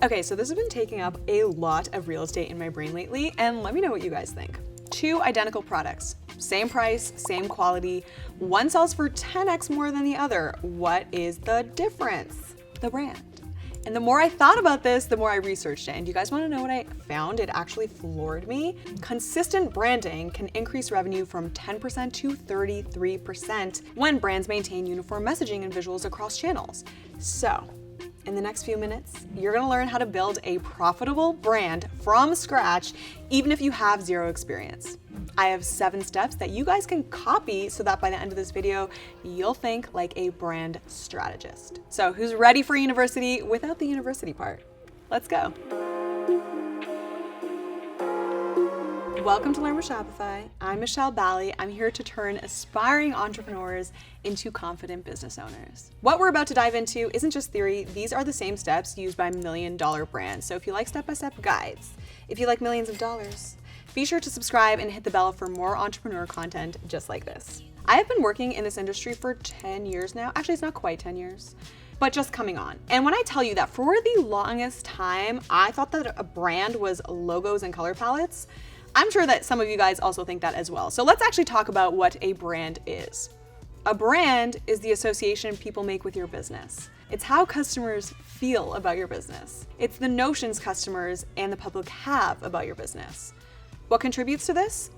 Okay, so this has been taking up a lot of real estate in my brain lately, and let me know what you guys think. Two identical products, same price, same quality. One sells for 10x more than the other. What is the difference? The brand. And the more I thought about this, the more I researched it. And you guys want to know what I found? It actually floored me. Consistent branding can increase revenue from 10% to 33% when brands maintain uniform messaging and visuals across channels. So, in the next few minutes, you're gonna learn how to build a profitable brand from scratch, even if you have zero experience. I have 7 steps that you guys can copy so that by the end of this video, you'll think like a brand strategist. So who's ready for university without the university part? Let's go. Welcome to Learn with Shopify. I'm Michelle Bally. I'm here to turn aspiring entrepreneurs into confident business owners. What we're about to dive into isn't just theory. These are the same steps used by million-dollar brands. So if you like step-by-step guides, if you like millions of dollars, be sure to subscribe and hit the bell for more entrepreneur content just like this. I have been working in this industry for 10 years now. Actually, it's not quite 10 years. But just coming on. And when I tell you that for the longest time, I thought that a brand was logos and color palettes, I'm sure that some of you guys also think that as well. So let's actually talk about what a brand is. A brand is the association people make with your business. It's how customers feel about your business. It's the notions customers and the public have about your business. What contributes to this?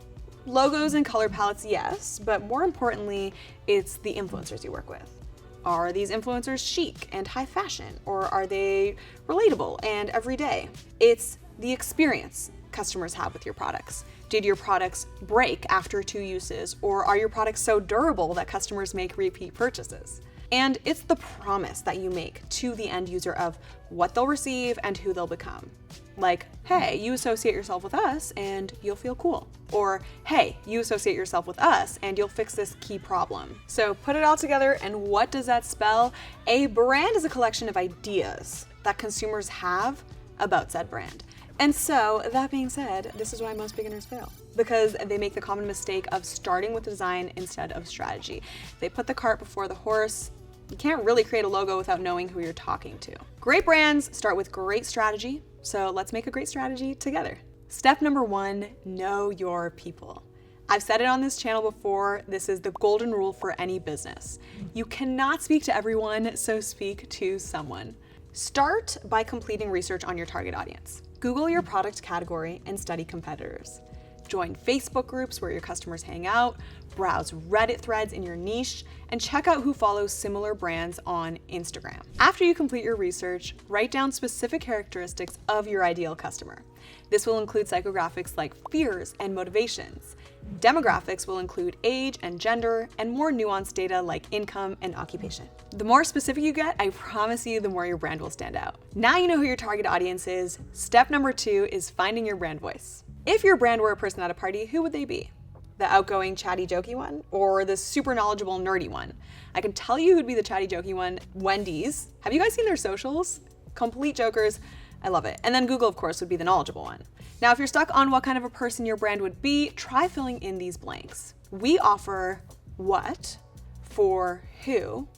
Logos and color palettes, yes, but more importantly, it's the influencers you work with. Are these influencers chic and high fashion, or are they relatable and everyday? It's the experience customers have with your products. Did your products break after 2 uses, or are your products so durable that customers make repeat purchases? And it's the promise that you make to the end user of what they'll receive and who they'll become. Like, hey, you associate yourself with us and you'll feel cool. Or, hey, you associate yourself with us and you'll fix this key problem. So put it all together, and what does that spell? A brand is a collection of ideas that consumers have about said brand. And so, that being said, this is why most beginners fail, because they make the common mistake of starting with design instead of strategy. They put the cart before the horse. You can't really create a logo without knowing who you're talking to. Great brands start with great strategy, so let's make a great strategy together. Step number 1, know your people. I've said it on this channel before, this is the golden rule for any business. You cannot speak to everyone, so speak to someone. Start by completing research on your target audience. Google your product category and study competitors. Join Facebook groups where your customers hang out, browse Reddit threads in your niche, and check out who follows similar brands on Instagram. After you complete your research, write down specific characteristics of your ideal customer. This will include psychographics like fears and motivations. Demographics will include age and gender, and more nuanced data like income and occupation. The more specific you get, I promise you, the more your brand will stand out. Now you know who your target audience is. Step number 2 is finding your brand voice. If your brand were a person at a party, who would they be? The outgoing, chatty, jokey one, or the super knowledgeable, nerdy one? I can tell you who'd be the chatty, jokey one. Wendy's. Have you guys seen their socials? Complete jokers. I love it. And then Google, of course, would be the knowledgeable one. Now, if you're stuck on what kind of a person your brand would be, try filling in these blanks. We offer what, for who,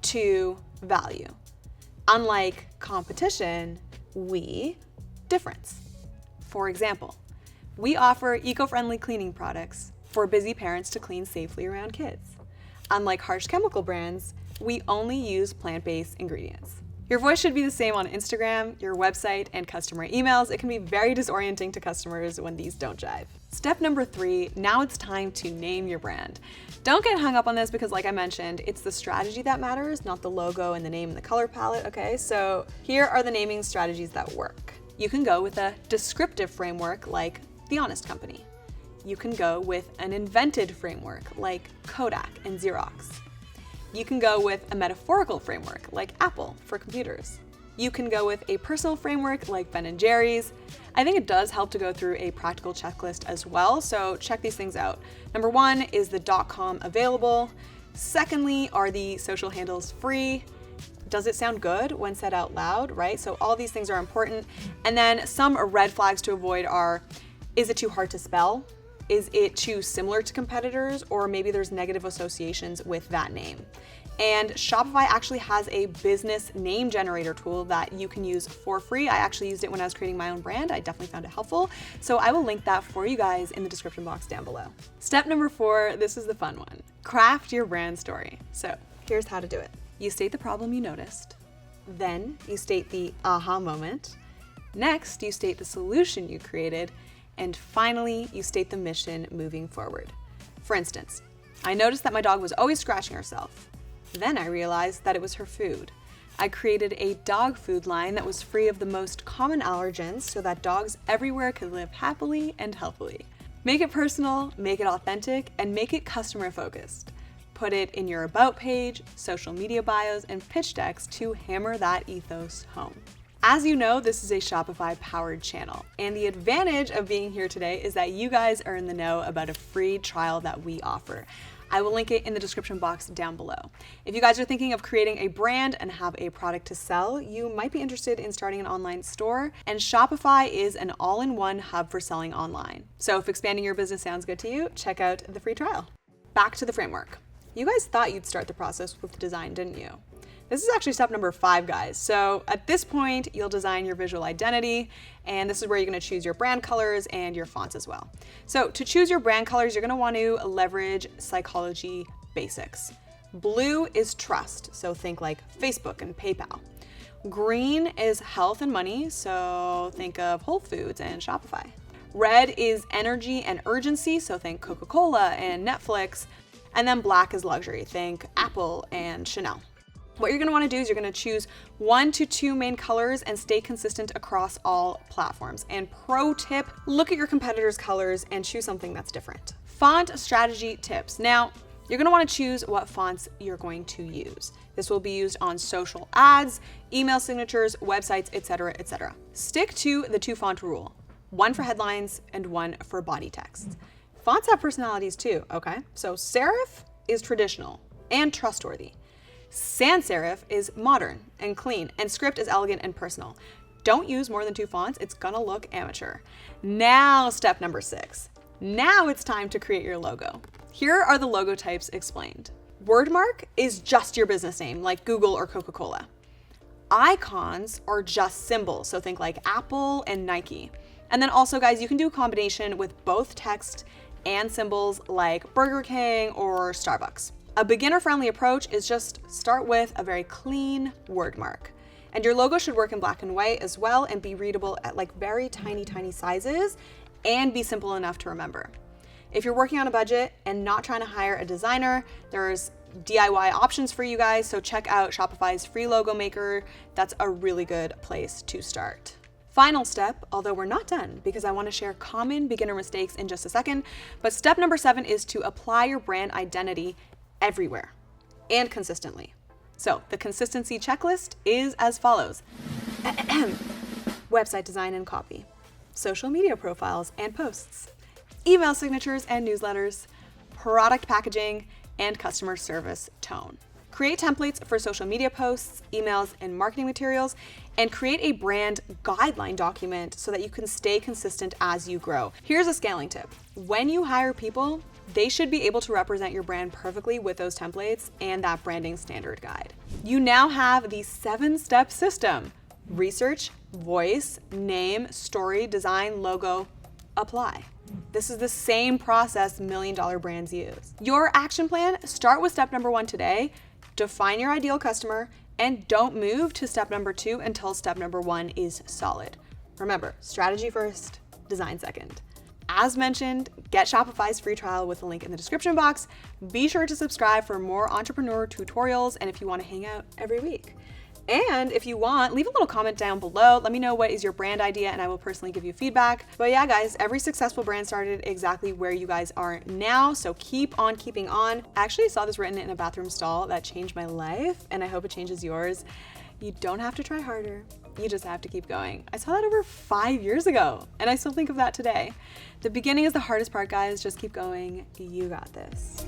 to value. Unlike competition, we difference. For example, we offer eco-friendly cleaning products for busy parents to clean safely around kids. Unlike harsh chemical brands, we only use plant-based ingredients. Your voice should be the same on Instagram, your website, and customer emails. It can be very disorienting to customers when these don't jive. Step number 3, now it's time to name your brand. Don't get hung up on this because, like I mentioned, it's the strategy that matters, not the logo and the name and the color palette, okay? So here are the naming strategies that work. You can go with a descriptive framework like The Honest Company. You can go with an invented framework like Kodak and Xerox. You can go with a metaphorical framework like Apple for computers. You can go with a personal framework like Ben & Jerry's. I think it does help to go through a practical checklist as well, so check these things out. Number 1, is the .com available? Secondly, are the social handles free? Does it sound good when said out loud, right? So all these things are important. And then some red flags to avoid are, is it too hard to spell? Is it too similar to competitors, or maybe there's negative associations with that name? And Shopify actually has a business name generator tool that you can use for free. I actually used it when I was creating my own brand. I definitely found it helpful. So I will link that for you guys in the description box down below. Step number 4, this is the fun one. Craft your brand story. So here's how to do it. You state the problem you noticed. Then you state the aha moment. Next, you state the solution you created. And finally, you state the mission moving forward. For instance, I noticed that my dog was always scratching herself. Then I realized that it was her food. I created a dog food line that was free of the most common allergens so that dogs everywhere could live happily and healthily. Make it personal, make it authentic, and make it customer focused. Put it in your about page, social media bios, and pitch decks to hammer that ethos home. As you know, this is a Shopify powered channel, and the advantage of being here today is that you guys are in the know about a free trial that we offer. I will link it in the description box down below. If you guys are thinking of creating a brand and have a product to sell, you might be interested in starting an online store, and Shopify is an all-in-one hub for selling online. So if expanding your business sounds good to you, check out the free trial. Back to the framework. You guys thought you'd start the process with design, didn't you? This is actually step number 5, guys. So at this point, you'll design your visual identity, and this is where you're gonna choose your brand colors and your fonts as well. So to choose your brand colors, you're gonna want to leverage psychology basics. Blue is trust, so think like Facebook and PayPal. Green is health and money, so think of Whole Foods and Shopify. Red is energy and urgency, so think Coca-Cola and Netflix. And then black is luxury, think Apple and Chanel. What you're gonna wanna do is you're gonna choose 1 to 2 main colors and stay consistent across all platforms. And pro tip, look at your competitors' colors and choose something that's different. Font strategy tips. Now, you're gonna wanna choose what fonts you're going to use. This will be used on social ads, email signatures, websites, etc., etc. Stick to the 2 font rule, 1 for headlines and 1 for body text. Fonts have personalities too, okay? So serif is traditional and trustworthy. Sans serif is modern and clean, and script is elegant and personal. Don't use more than 2 fonts, it's gonna look amateur. Now, step number 6. Now it's time to create your logo. Here are the logo types explained. Wordmark is just your business name, like Google or Coca-Cola. Icons are just symbols, so think like Apple and Nike. And then also, guys, you can do a combination with both text and symbols like Burger King or Starbucks. A beginner-friendly approach is just start with a very clean word mark. And your logo should work in black and white as well and be readable at like very tiny sizes and be simple enough to remember. If you're working on a budget and not trying to hire a designer, there's DIY options for you guys, so check out Shopify's free logo maker. That's a really good place to start. Final step, although we're not done because I want to share common beginner mistakes in just a second, but step number 7 is to apply your brand identity everywhere and consistently. So the consistency checklist is as follows. Website design and copy, social media profiles and posts, email signatures and newsletters, product packaging, and customer service tone. Create templates for social media posts, emails, and marketing materials, and create a brand guideline document so that you can stay consistent as you grow. Here's a scaling tip. When you hire people, they should be able to represent your brand perfectly with those templates and that branding standard guide. You now have the 7-step system: research, voice, name, story, design, logo, apply. This is the same process million-dollar brands use. Your action plan: start with step number 1 today, define your ideal customer, and don't move to step number 2 until step number 1 is solid. Remember, strategy first, design second. As mentioned, get Shopify's free trial with the link in the description box. Be sure to subscribe for more entrepreneur tutorials and if you want to hang out every week. And if you want, leave a little comment down below. Let me know what is your brand idea and I will personally give you feedback. But yeah, guys, every successful brand started exactly where you guys are now. So keep on keeping on. I actually saw this written in a bathroom stall that changed my life and I hope it changes yours. You don't have to try harder. You just have to keep going. I saw that over 5 years ago and I still think of that today. The beginning is the hardest part, guys. Just keep going. You got this.